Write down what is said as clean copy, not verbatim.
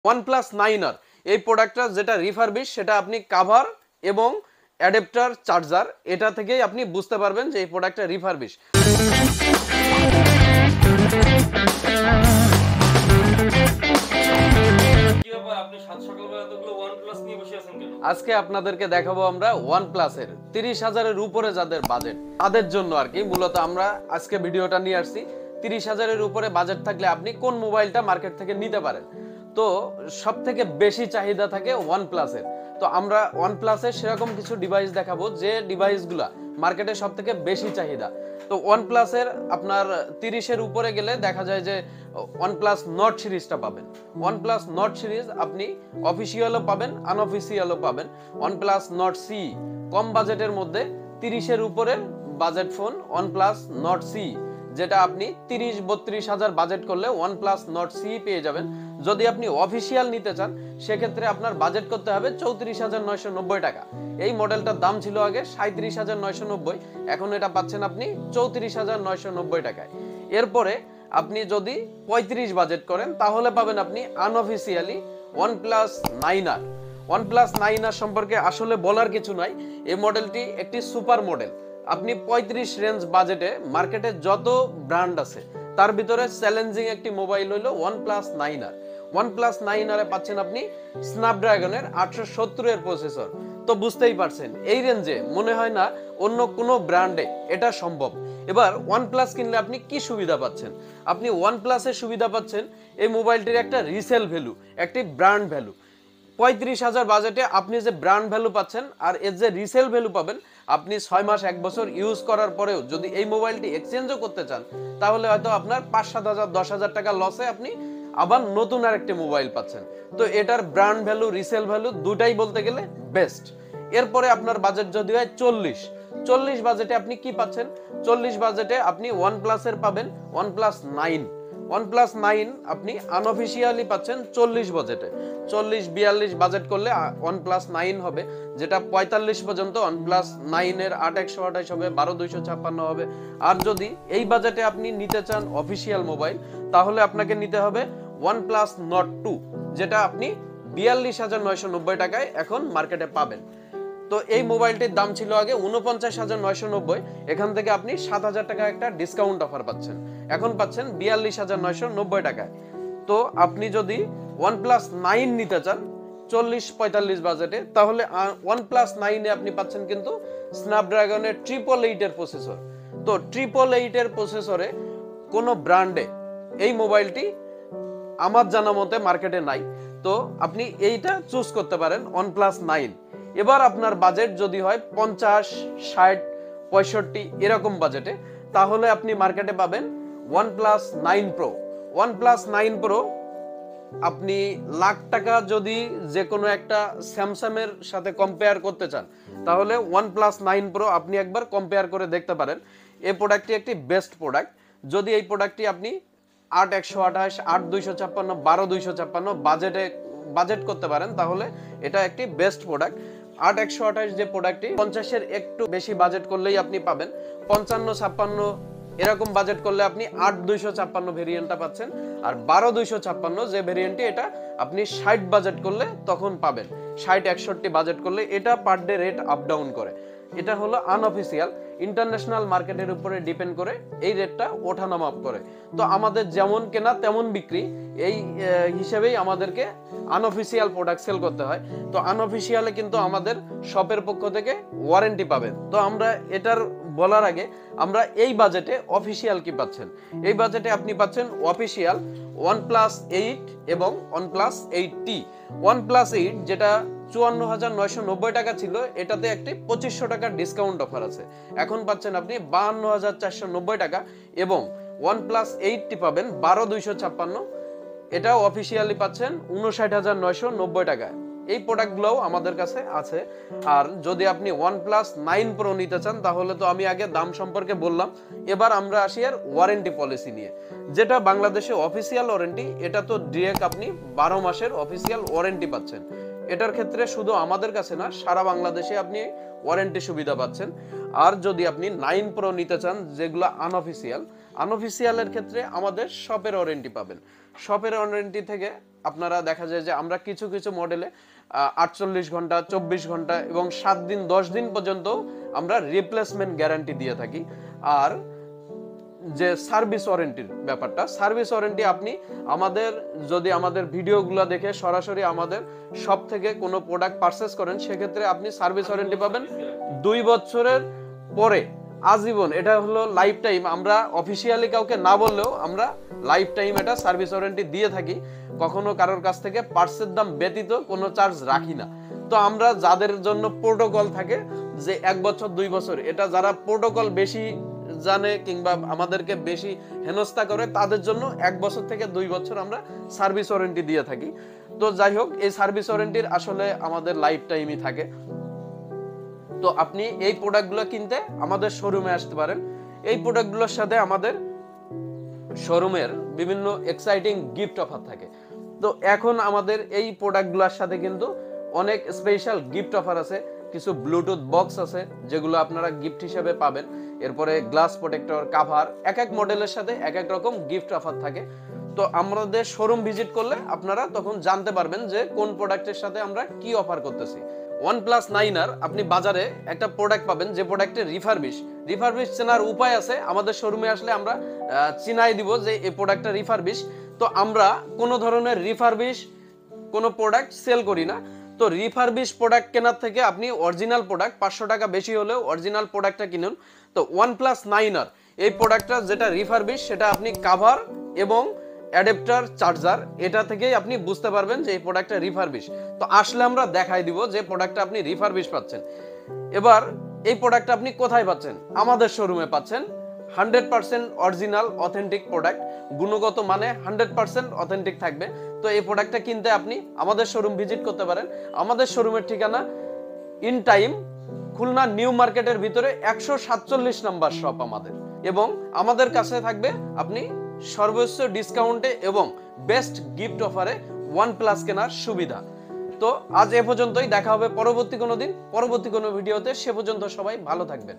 OnePlus 9R এই প্রোডাক্টটা যেটা রিফারবিশ সেটা আপনি কভার এবং অ্যাডাপ্টার চার্জার এটা থেকেই আপনি বুঝতে পারবেন যে এই প্রোডাক্টটা রিফারবিশ। আজকে আপনাদেরকে দেখাবো আমরা OnePlus এর 30,000 এর উপরে যাদের বাজেট তাদের জন্য আর কি মূলত আমরা আজকে ভিডিওটা নিয়ে আসছি। 30,000 এর উপরে বাজেট থাকলে আপনি কোন মোবাইলটা মার্কেট থেকে নিতে পারেন। তো সবথেকে বেশি চাহিদা থাকে OnePlus এর। তো আমরা OnePlus এর সেরকম কিছু ডিভাইস দেখাবো যে ডিভাইসগুলা মার্কেটে সবথেকে বেশি চাহিদা। তো OnePlus এর আপনার 30 এর উপরে গেলে দেখা যায় যে OnePlus Nord সিরিজটা পাবেন। OnePlus Nord সিরিজ আপনি অফিশিয়ালও পাবেন, আনঅফিশিয়ালও পাবেন। OnePlus Nord C কম বাজেটের মধ্যে 30 এর উপরের budget phone OnePlus Nord C, যেটা আপনি 30-32 হাজার বাজেট করলে OnePlus Nord C পেয়ে যাবেন। যদি আপনি অফিশিয়াল নিতে চান সেক্ষেত্রে আপনার বাজেট করতে হবে 34,990 টাকা। এই মডেলটার দাম ছিল আগে 37,990, এখন এটা পাচ্ছেন আপনি 34,990 টাকায়। এরপরে আপনি যদি 35 বাজেট করেন তাহলে পাবেন আপনি unofficially OnePlus 9R। OnePlus 9R সম্পর্কে আসলে বলার কিছু নাই, এই মডেলটি একটি সুপার মডেল। আপনি 35 রেঞ্জ বাজেটে মার্কেটে যত ব্র্যান্ড আছে তার ভিতরে চ্যালেঞ্জিং একটি মোবাইল হলো OnePlus 9R। OnePlus 9R এ পাচ্ছেন আপনি স্ন্যাপড্রাগনের 870 এর প্রসেসর। তো বুঝতেই পারছেন এই রেঞ্জে মনে হয় না অন্য কোনো ব্র্যান্ডে এটা সম্ভব। এবার OnePlus কিনলে আপনি কি সুবিধা পাচ্ছেন? আপনি OnePlus এর সুবিধা পাচ্ছেন এই মোবাইলটির একটা রিসেল ভ্যালু, একটি ব্র্যান্ড ভ্যালু। 35,000 বাজেটে আপনি যে ব্র্যান্ড ভ্যালু পাচ্ছেন আর এর যে রিসেল ভ্যালু পাবেন, আপনি 6 মাস 1 বছর ইউজ করার পরেও যদি এই মোবাইলটি এক্সচেঞ্জও করতে চান তাহলে হয়তো আপনার 5-7 হাজার 10,000 টাকা লসে আপনি আবার নতুন আরেকটি মোবাইল পাচ্ছেন। তো এটার ব্র্যান্ড ভ্যালু রিসেল ভ্যালু দুটাই বলতে গেলে বেস্ট। এরপরে আপনার বাজেট যদি হয় 40 বাজেটে আপনি কি পাচ্ছেন? 40 বাজেটে আপনি OnePlus এর পাবেন OnePlus 9। OnePlus 9 আপনি আনঅফিশিয়ালি পাচ্ছেন 40 বাজেটে। 40-42 বাজেট করলে OnePlus 9 হবে, যেটা 45 পর্যন্ত OnePlus 9 এর 8/128 হবে, 12/256 হবে। আর যদি এই বাজেটে আপনি নিতে চান অফিশিয়াল মোবাইল তাহলে আপনাকে নিতে হবে OnePlus Nord 2, যেটা আপনি 42,990 টাকায় এখন মার্কেটে পাবেন। তো এই মোবাইলটির দাম ছিল আগে 49,990, এখান থেকে আপনি 7,000 টাকা একটা ডিসকাউন্ট অফার পাচ্ছেন, এখন পাচ্ছেন 42,990 টাকায়। তো আপনি যদি OnePlus 9 নিতে চান 40-45 বাজেটে তাহলে OnePlus 9 এ আপনি পাচ্ছেন কিন্তু স্ন্যাপড্রাগনের 888 এর প্রসেসর। তো 888 এর প্রসেসরে কোনো ব্র্যান্ডে এই মোবাইলটি আমার জানা মতে মার্কেটে নাই। তো আপনি এইটা চুজ করতে পারেন OnePlus 9। এবার আপনার বাজেট যদি হয় 50, 60, 65 এরকম বাজেটে তাহলে আপনি মার্কেটে পাবেন OnePlus 9 Pro। OnePlus 9 Pro আপনি লাখ টাকা যদি যে কোনো একটা স্যামসাং এর সাথে কম্পেয়ার করতে চান তাহলে OnePlus 9 Pro আপনি একবার কম্পেয়ার করে দেখতে পারেন। এই প্রোডাক্টটি একটি বেস্ট প্রোডাক্ট। যদি এই প্রোডাক্টটি আপনি 8/128, 8/256, 12/256 বাজেট করতে পারেন তাহলে এটা একটি বেস্ট প্রোডাক্ট। 8/128 যে প্রোডাক্টটি 50 এর একটু বেশি বাজেট করলেই আপনি পাবেন। 55-56 এরকম বাজেট করলে আপনি 8/256 ভেরিয়েন্টটা পাচ্ছেন। আর 12/256 যে ভেরিয়েন্টটি এটা আপনি 60 বাজেট করলে তখন পাবেন। 60-61 বাজেট করলে এটা per day rate up down করে। এটা হলো আনঅফিশিয়াল, ইন্টারন্যাশনাল মার্কেটের উপরে ডিপেন্ড করে এই রেটটা ওঠানামা করে। তো আমাদের যেমন কেনা তেমন বিক্রি, এই হিসেবেই আমাদেরকে আনঅফিশিয়াল প্রোডাক্ট সেল করতে হয়। তো আনঅফিশিয়ালে কিন্তু আমাদের শপের পক্ষ থেকে ওয়ারেন্টি পাবেন। তো আমরা এটার বলার আগে আমরা এই বাজেটে অফিশিয়াল কি পাচ্ছেন? এই বাজেটে আপনি পাচ্ছেন অফিশিয়াল OnePlus 8 এবং OnePlus 8T। OnePlus 8 যেটা 54,990 টাকা ছিল, এটাতে একটি 2500 টাকার ডিসকাউন্ট অফার আছে, এখন পাচ্ছেন আপনি 52,490 টাকা। এবং OnePlus 8T পাবেন 12/256, এটাও অফিশিয়ালি পাচ্ছেন 59,990 টাকায়। এই প্রোডাক্টগুলোও আমাদের কাছে আছে। আর যদি আপনি OnePlus 9 Pro নিতে চান তাহলে তো আমি আগে দাম সম্পর্কে বললাম, এবার আমরা আসি আর ওয়ারেন্টি পলিসি নিয়ে। যেটা বাংলাদেশে অফিশিয়াল ওয়ারেন্টি, এটা তো ডিরেক্ট আপনি 12 মাসের অফিশিয়াল ওয়ারেন্টি পাচ্ছেন। এটার ক্ষেত্রে শুধু আমাদের কাছে না, সারা বাংলাদেশে আপনি ওয়ারেন্টি সুবিধা পাচ্ছেন। আর যদি আপনি 9 Pro নিতে চান যেগুলো আনঅফিশিয়ালের ক্ষেত্রে আমাদের শপের ওয়ারেন্টি পাবেন। শপের ওয়ারেন্টি থেকে আপনারা দেখা যায় যে আমরা কিছু কিছু মডেলে 48 ঘন্টা 24 ঘন্টা এবং 7 দিন 10 দিন পর্যন্ত আমরা রিপ্লেসমেন্ট গ্যারান্টি দিয়ে থাকি। আর যে সার্ভিস ওয়ারেন্টির ব্যাপারটা, সার্ভিস ওয়ারেন্টি আপনি যদি আমাদের ভিডিওগুলো দেখে সরাসরি আমাদের শপ থেকে কোনো প্রোডাক্ট পারচেজ করেন, সেক্ষেত্রে আপনি সার্ভিস ওয়ারেন্টি পাবেন 2 বছরের পরে আজীবন। এটা হলো লাইফ টাইম, আমরা অফিসিয়ালি কাউকে না বললেও আমরা লাইফ টাইম এটা সার্ভিস ওয়ারেন্টি দিয়ে থাকি। কখনো কারোর কাছ থেকে পার্টসের দাম ব্যতীত কোনো চার্জ রাখি না। তো আমরা যাদের জন্য প্রোটোকল থাকে যে 1 বছর 2 বছর, এটা যারা প্রোটোকল বেশি জানে কিংবা আমাদেরকে বেশি হেনস্থা করে, তাদের জন্য 1 বছর থেকে 2 বছর আমরা সার্ভিস ওয়ারেন্টি দিয়ে থাকি। তো যাই হোক, এই সার্ভিস ওয়ারেন্টির আসলে আমাদের লাইফ টাইমই থাকে। তো আপনি এই প্রোডাক্টগুলো কিনতে আমাদের শোরুমে আসতে পারেন। এই প্রোডাক্টগুলোর সাথে আমাদের শোরুমের বিভিন্ন এক্সাইটিং গিফট অফার থাকে। তো এখন আমাদের এই প্রোডাক্টগুলোর সাথে কিন্তু অনেক স্পেশাল গিফট অফার আছে। কিছু ব্লুটুথ বক্স আছে যেগুলো আপনারা গিফট হিসেবে পাবেন। এরপরে গ্লাস প্রোটেক্টর, কাভার, এক এক মডেলের সাথে এক এক রকম গিফট অফার থাকে। তো আমাদের শোরুম ভিজিট করলে আপনারা তখন জানতে পারবেন যে কোন প্রোডাক্টের সাথে আমরা কি অফার করতেছি। OnePlus 9R আপনি বাজারে একটা প্রোডাক্ট পাবেন যে প্রোডাক্টের রিফারবিশ চেনার উপায় আছে। আমাদের শোরুমে আসলে আমরা চিনাই দিব যে এই প্রোডাক্টটা রিফারবিশ। তো আমরা কোনো ধরনের রিফারবিশ কোনো প্রোডাক্ট সেল করি না। তো রিফারবিশ প্রোডাক্ট কেনার থেকে আপনি অরিজিনাল প্রোডাক্ট 500 টাকা বেশি হলেও অরিজিনাল প্রোডাক্টটা কিনুন। তো OnePlus 9R এই প্রোডাক্টটা যেটা রিফারবিশ, সেটা আপনি কাভার এবং অ্যাডাপ্টার, চার্জার, এটা থেকেই আপনি বুঝতে পারবেন যে এই প্রোডাক্টটা রিফারবিশ। তো আসলে আমরা দেখাই দিব যে প্রোডাক্টটা আপনি রিফারবিশ পাচ্ছেন। এবার এই প্রোডাক্টটা আপনি কোথায় পাচ্ছেন? আমাদের শোরুমে পাচ্ছেন। 100% অরিজিনাল অথেন্টিক প্রোডাক্ট, গুণগত মানে 100% অথেন্টিক থাকবে। তো এই প্রোডাক্টটা কিনতে আপনি আমাদের শোরুম ভিজিট করতে পারেন। আমাদের শোরুমের ঠিকানা ইনটাইম, খুলনা নিউ মার্কেটের ভিতরে 147 নাম্বার শপ আমাদের। এবং আমাদের কাছে থাকবে আপনি সর্বোচ্চ ডিসকাউন্টে এবং বেস্ট গিফট অফারে OnePlus কেনার সুবিধা। তো আজ এ পর্যন্তই, দেখা হবে পরবর্তী কোনো দিন পরবর্তী কোনো ভিডিওতে। সে পর্যন্ত সবাই ভালো থাকবেন।